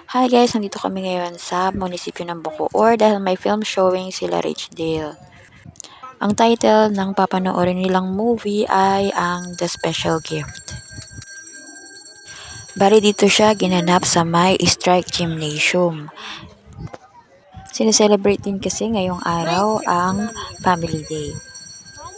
Hi guys, nandito kami ngayon sa munisipyo ng Bacoor dahil may film showing sila Rich Dale. Ang title ng papanoorin nilang movie ay ang The Special Gift. Bari dito siya ginanap sa May Strike Gymnasium. Sineselebrate din kasi ngayong araw ang Family Day.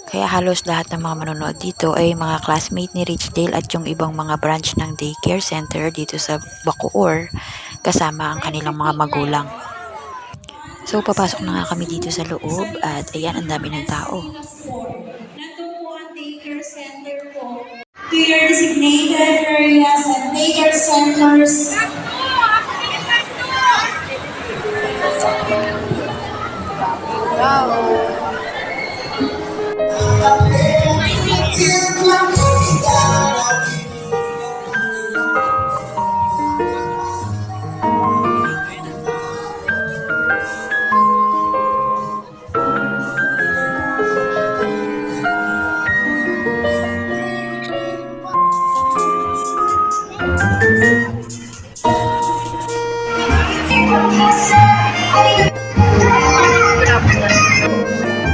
Kaya halos lahat ng mga manonood dito ay mga classmate ni Rich Dale at yung ibang mga branch ng daycare center dito sa Bacoor kasama ang kanilang mga magulang. So, papasok na nga kami dito sa loob at ayan, ang dami ng tao. Nandun po ang daycare center po. To your designated areas and daycare centers.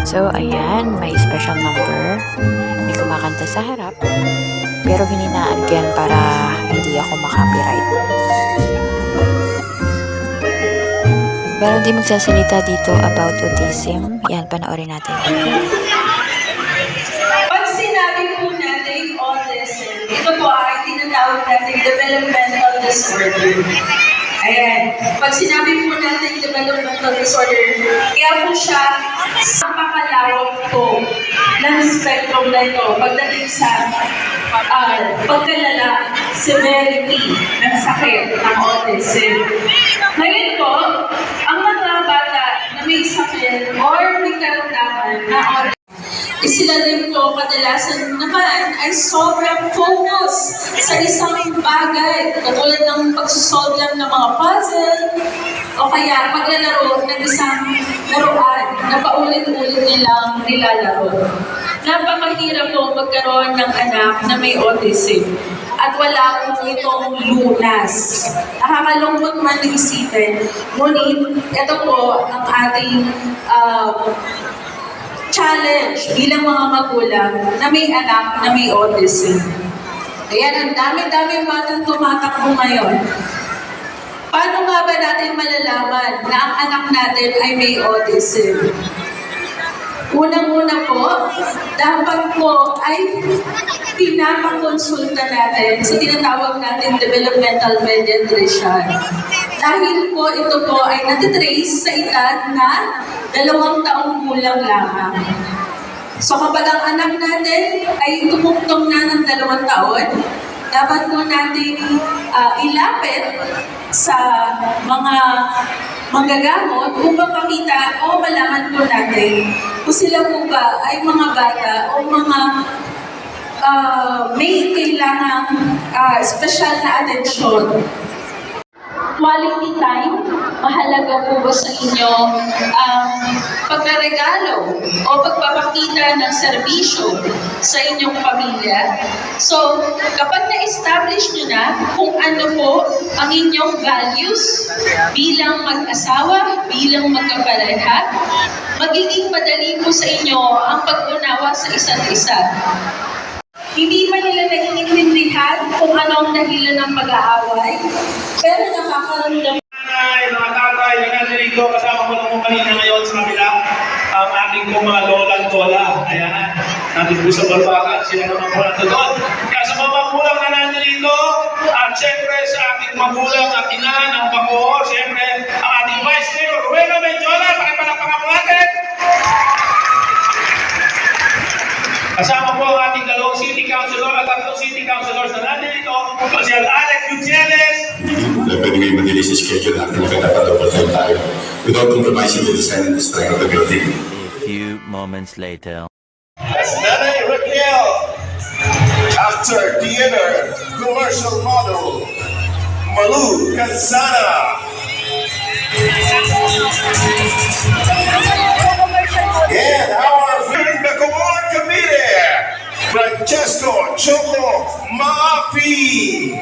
So, ayan, may special number. May kumakanta sa harap. Pero hininaan ko yan para hindi ako makopyright. Pero hindi magsasalita dito about autism. Yan, panoorin natin. Pag sinabi po natin autism, ito po ay tinatawag natin developmental disorder. Ayan. Pag sinabi po natin developmental disorder, kaya po siya sa pakalawak po ng spectrum na ito pagdating sa pagkalala, severity ng sakit ng autism. Ngayon po, ang mga bata na may sakit or may karamdaman na autism, sila rin po kadalasan naman ay sobrang focus sa isang bagay, katulad ng pagsusolve lang ng mga puzzle o kaya paglalaro ng isang laruan na paulit-ulit nilang nilalaro. Napakahirap po magkaroon ng anak na may autism at wala po itong lunas. Nakakalungkot man isipin, ngunit ito po ang ating challenge bilang mga magulang na may anak na may autism. Ayan, ang dami-dami batang tumatakbo ngayon. Paano nga ba natin malalaman na ang anak natin ay may autism? Unang-una po, dapat po ay pinapakonsulta natin sa tinatawag natin developmental pediatrician. Dahil po ito po ay natitrace sa edad na 2 taong gulang lamang. So kapag ang anak natin ay tumugtong na ng 2 taon, dapat po natin ilapit sa mga manggagamot upang makita o malaman po natin kung sila po ba ay mga bata o mga may kailangang special na atensyon. Quality time, mahalaga po ba sa inyo ang pagregalo o pagpapakita ng serbisyo sa inyong pamilya? So, kapag na-establish nyo na kung ano po ang inyong values bilang mag-asawa, bilang magkapareha, magiging madali po sa inyo ang pag-unawa sa isa't isa. Hindi man nila naiintindihan kung anong dahilan ng pag-aaway, pero nakakaramdam. Mga tatay, na natin rito, kasama ko lang po kanina ngayon sa kabila, ang ating po mga lola at lola. Ayan, natin po sa Balbakan, sila naman po natin doon. Kaya sa mga magulang na natin rito, at syempre sa ating magulang at ina ng Bacoor, syempre ang ating Vice Mayor, Ruelo Menjola, pakipalakpakan po natin. Kasama po ang ating 2 City Councilor at 3 City Councilors na natin dito, si Alex Gutierrez. Pwede ngayon madali sa schedule natin na kadapat-double time tayo without compromising the design and the strength of the building. A few moments later. As Nanay Raquel, after theater commercial model, Malu Canzana. And our film Bacoor Committee, Francesco Choco Maafi.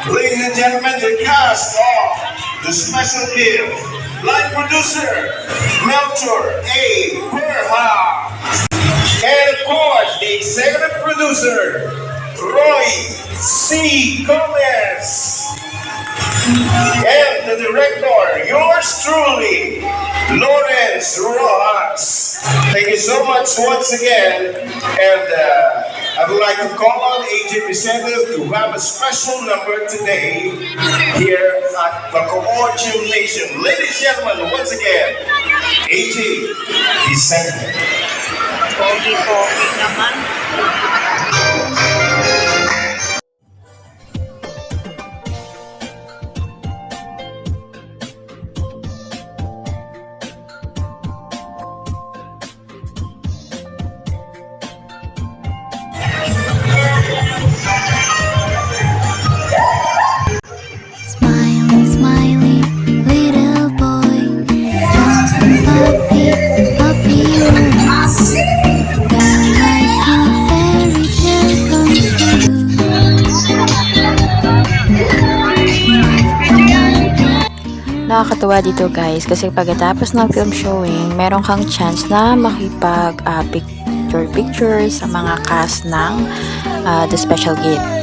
Ladies and gentlemen, the cast of the special gift, line producer, Melchor A. Berha, and of course, the executive producer, Roy C. Gomez. And the director, yours truly, Lawrence Rojas. Thank you so much once again. And I would like to call on AJ Vicente to have a special number today here at Bacoor Gymnasium. Ladies and gentlemen, once again, AJ Vicente. Pogi-pogi naman. Smiley, smiley, little boy, just a puppy, puppy runs. Then like a fairy tale comes true. Nakakatuwa dito guys kasi pagkatapos ng film showing, meron kang chance na makipag picture sa mga cast ng The Special Gift.